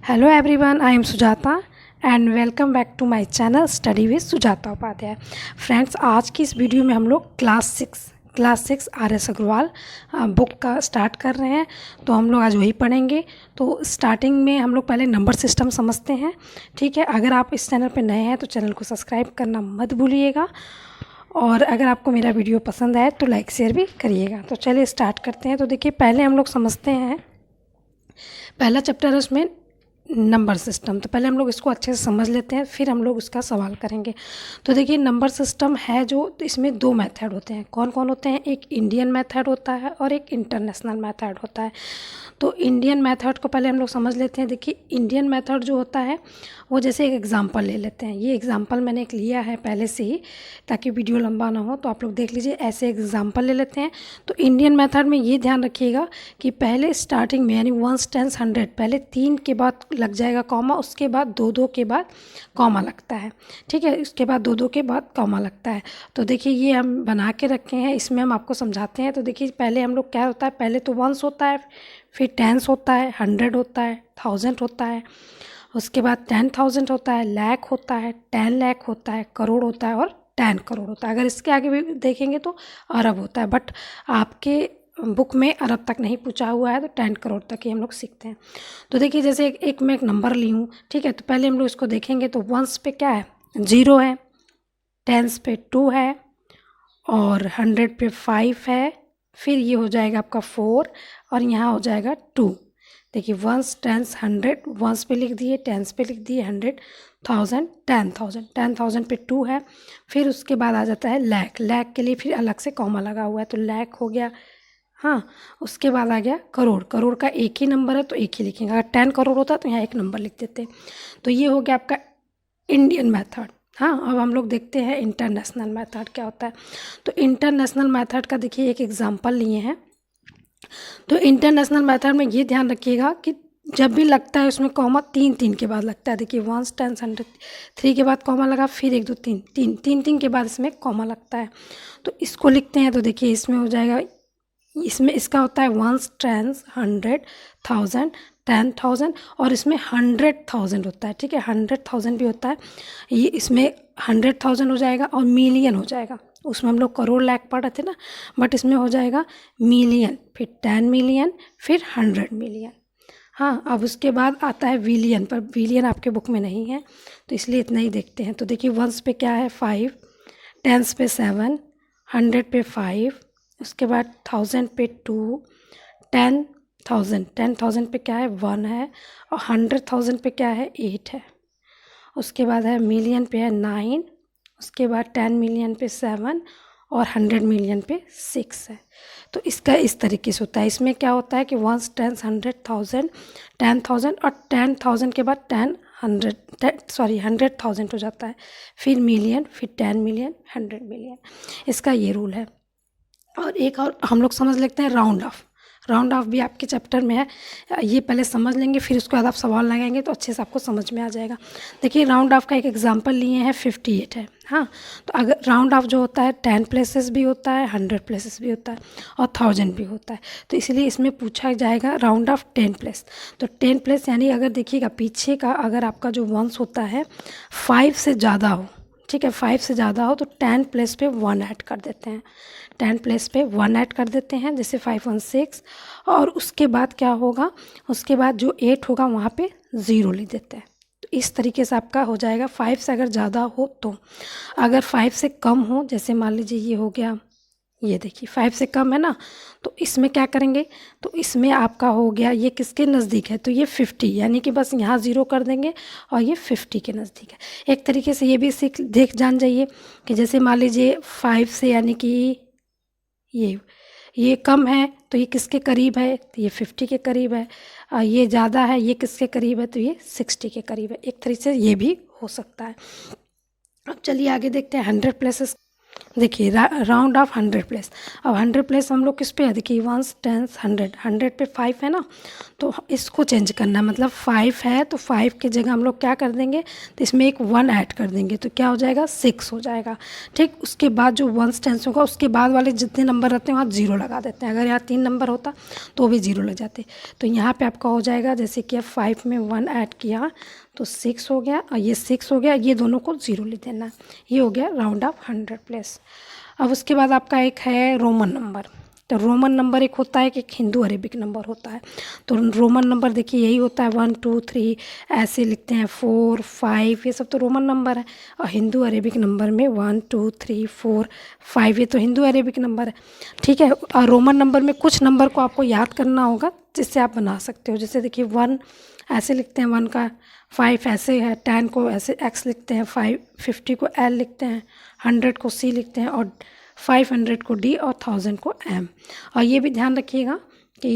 Hello everyone, I am Sujata and welcome back to my channel Study with Sujata Upadhyay. Friends, आज की इस video में हम लोग class six RS Agarwal book का स्टार्ट कर रहे हैं। तो हम लोग आज वही पढ़ेंगे। तो स्टार्टिंग में हम लोग पहले नंबर सिस्टम समझते हैं, ठीक है। अगर आप इस चैनल पर नए हैं तो चैनल को सब्सक्राइब करना मत भूलिएगा, और अगर आपको मेरा वीडियो पसंद आए तो लाइक शेयर भी करिएगा। तो चलिए स्टार्ट करते हैं। तो देखिए, पहले हम लोग समझते हैं, पहला चैप्टर है उसमें नंबर सिस्टम। तो पहले हम लोग इसको अच्छे से समझ लेते हैं, फिर हम लोग उसका सवाल करेंगे। तो देखिए, नंबर सिस्टम है जो, तो इसमें दो मेथड होते हैं। कौन कौन होते हैं? एक इंडियन मेथड होता है और एक इंटरनेशनल मेथड होता है। तो इंडियन मेथड को पहले हम लोग समझ लेते हैं। देखिए, इंडियन मेथड जो होता है वो, जैसे एक एग्जांपल ले लेते हैं। ये एग्जांपल मैंने एक लिया है पहले से ही, ताकि वीडियो लंबा ना हो, तो आप लोग देख लीजिए। ऐसे एग्जांपल ले लेते हैं। तो इंडियन मेथड में ये ध्यान रखिएगा कि पहले स्टार्टिंग में, यानी 1 10 100, पहले 3 के बाद लग जाएगा कॉमा, उसके बाद 2 के बाद कॉमा लगता है, ठीक है। उसके बाद 2 के बाद कॉमा लगता है। तो देखिए, ये हम बना के रखे हैं, इसमें हम आपको समझाते हैं। तो देखिए, पहले हम लोग क्या होता है, पहले तो 1 होता है, फिर 10 होता है, 100 होता है, 1000 होता है, उसके बाद 10,000 होता है, लाख होता है, 10 लाख होता है, करोड़ होता है और 10 करोड़ होता है। अगर इसके आगे भी देखेंगे तो अरब होता है, बट आपके बुक में अरब तक नहीं पूछा हुआ है, तो 10 करोड़ तक ही हम लोग सीखते हैं। तो देखिए, जैसे एक मैं एक नंबर ली हूँ, ठीक है। तो पहले हम लोग इसको देखेंगे। तो 1 पे क्या है? 0 है, 10 पे 2 है, और 100 पे 5 है, फिर ये हो जाएगा आपका 4, और यहाँ हो जाएगा 2। देखिए, 1 10 100, 1 पे लिख दिए, 10 पे लिख दिए, 100 1000 10,000, 10,000 पे 2 है। फिर उसके बाद आ जाता है लाख के लिए फिर अलग से कॉमा लगा हुआ है, तो लाख हो गया, हाँ। उसके बाद आ गया करोड़ का एक ही नंबर है तो एक ही लिखेंगे। अगर 10 करोड़ होता तो यहाँ एक नंबर लिख देते। तो ये हो गया आपका इंडियन मेथड। हाँ, अब हम लोग देखते हैं इंटरनेशनल मेथड क्या होता है। तो इंटरनेशनल मेथड का देखिए एक एग्जांपल लिए हैं। तो इंटरनेशनल मेथड में ये ध्यान रखिएगा कि जब भी लगता है उसमें कॉमा 3 के बाद लगता है। देखिए, 1 10 100, 3 के बाद कॉमा लगा, फिर 1 2 3 3 के बाद इसमें कॉमा लगता है। तो इसको लिखते हैं। तो देखिए, इसमें हो जाएगा, इसमें इसका होता है 1 10 100 1000 10,000, और इसमें 100,000 होता है, ठीक है। 100,000 भी होता है, ये इसमें 100,000 हो जाएगा और मिलियन हो जाएगा। उसमें हम लोग करोड़ लाख पढ़ रहे थे ना, बट इसमें हो जाएगा मिलियन, फिर 10 मिलियन, फिर 100 मिलियन। हाँ, अब उसके बाद आता है बिलियन, पर बिलियन आपके बुक में नहीं है, तो इसलिए इतना ही देखते हैं। तो देखिए, 1 पे क्या है? 5, 10 पे 7, 100 पे 5, उसके बाद 1000 पे 2, 10,000 पे क्या है? 1 है, और 100,000 पे क्या है? 8 है। उसके बाद है मिलियन पे है 9, उसके बाद 10 मिलियन पे 7, और 100 मिलियन पे 6 है। तो इसका इस तरीके से होता है। इसमें क्या होता है कि 1 10 100,000 10,000, और 10,000 के बाद 100,000 हो जाता है, फिर मिलियन, फिर 10 मिलियन, 100 मिलियन। इसका ये रूल है। और एक और हम लोग समझ लेते हैं, राउंड ऑफ भी आपके चैप्टर में है। ये पहले समझ लेंगे, फिर उसके बाद आप सवाल लगाएंगे तो अच्छे से आपको समझ में आ जाएगा। देखिए, राउंड ऑफ का एक एग्जांपल लिए हैं, 58 है। हाँ, तो अगर राउंड ऑफ जो होता है 10 प्लेसेस भी होता है, 100 प्लेसेस भी होता है, और 1000 भी होता है। तो इसलिए इसमें पूछा जाएगा राउंड ऑफ 10 प्लेस। तो 10 प्लेस यानी, अगर देखिएगा पीछे का, अगर आपका जो वंस होता है 5 से ज़्यादा हो, ठीक है, 5 से ज़्यादा हो, तो 10 प्लेस पे 1 ऐड कर देते हैं। 10 प्लेस पे 1 ऐड कर देते हैं, जैसे 5 1 6। और उसके बाद क्या होगा? उसके बाद जो 8 होगा वहाँ पे 0 लिख देते हैं। तो इस तरीके से आपका हो जाएगा। 5 से अगर ज़्यादा हो तो, अगर 5 से कम हो, जैसे मान लीजिए ये हो गया, ये देखिए 5 से कम है ना, तो इसमें क्या करेंगे? तो इसमें आपका हो गया, ये किसके नज़दीक है? तो ये 50, यानी कि बस यहाँ 0 कर देंगे, और ये 50 के नज़दीक है। एक तरीके से ये भी जान जाइए कि जैसे मान लीजिए 5 से, यानी कि ये कम है तो ये किसके करीब है? तो ये 50 के करीब है। ये ज़्यादा है, ये किसके करीब है? तो ये 60 के करीब है। एक तरीके से ये भी हो सकता है। अब चलिए आगे देखते हैं 100 प्लेसेस। देखिए राउंड ऑफ 100 प्लेस। अब 100 प्लेस हम लोग किस पे है, देखिए 1s 10s 100 पे 5 है ना, तो इसको चेंज करना है। मतलब 5 है तो 5 की जगह हम लोग क्या कर देंगे, तो इसमें एक 1 ऐड कर देंगे, तो क्या हो जाएगा 6 हो जाएगा। ठीक, उसके बाद जो 1s 10s होगा उसके बाद वाले जितने नंबर रहते हैं वहाँ 0 लगा देते हैं। अगर यहाँ 3 नंबर होता तो भी 0 लग जाते। तो यहाँ पे आपका हो जाएगा, जैसे कि अब 5 में 1 ऐड किया तो 6 हो गया, और ये 6 हो गया, ये दोनों को 0 लिख देना। ये हो गया राउंड ऑफ 100 प्लेस। अब उसके बाद आपका एक है रोमन नंबर। तो रोमन नंबर एक होता है कि एक हिंदू अरेबिक नंबर होता है। तो रोमन नंबर देखिए यही होता है 1 2 3 ऐसे लिखते हैं, 4 5 ये सब तो रोमन नंबर है। और हिंदू अरेबिक नंबर में 1 2 3 4 5 ये तो हिंदू अरेबिक नंबर है। ठीक है, और रोमन नंबर में कुछ नंबर को आपको याद करना होगा जिससे आप बना सकते हो। जैसे देखिए 1 ऐसे लिखते हैं 1 का, 5 ऐसे है, 10 को ऐसे x लिखते हैं, 50 को l लिखते हैं, 100 को c लिखते हैं, और 500 को d और 1000 को m। और ये भी ध्यान रखिएगा कि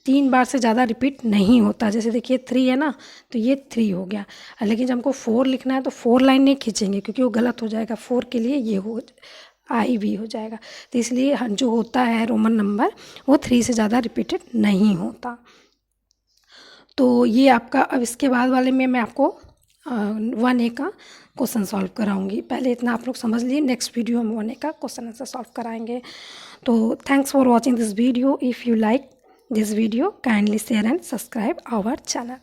3 बार से ज़्यादा रिपीट नहीं होता। जैसे देखिए 3 है ना, तो ये 3 हो गया, लेकिन जब हमको 4 लिखना है तो 4 लाइन नहीं खींचेंगे क्योंकि वो गलत हो जाएगा। 4 के लिए ये हो आई भी हो जाएगा। तो इसलिए जो होता है रोमन नंबर वो 3 से ज़्यादा रिपीटेड नहीं होता। तो ये आपका, अब इसके बाद वाले में मैं आपको 1A का क्वेश्चन सॉल्व कराऊंगी। पहले इतना आप लोग समझ लिए, नेक्स्ट वीडियो हम 1A का क्वेश्चन आंसर सॉल्व कराएंगे। तो thanks for watching this video. If you like this video kindly share and subscribe our channel.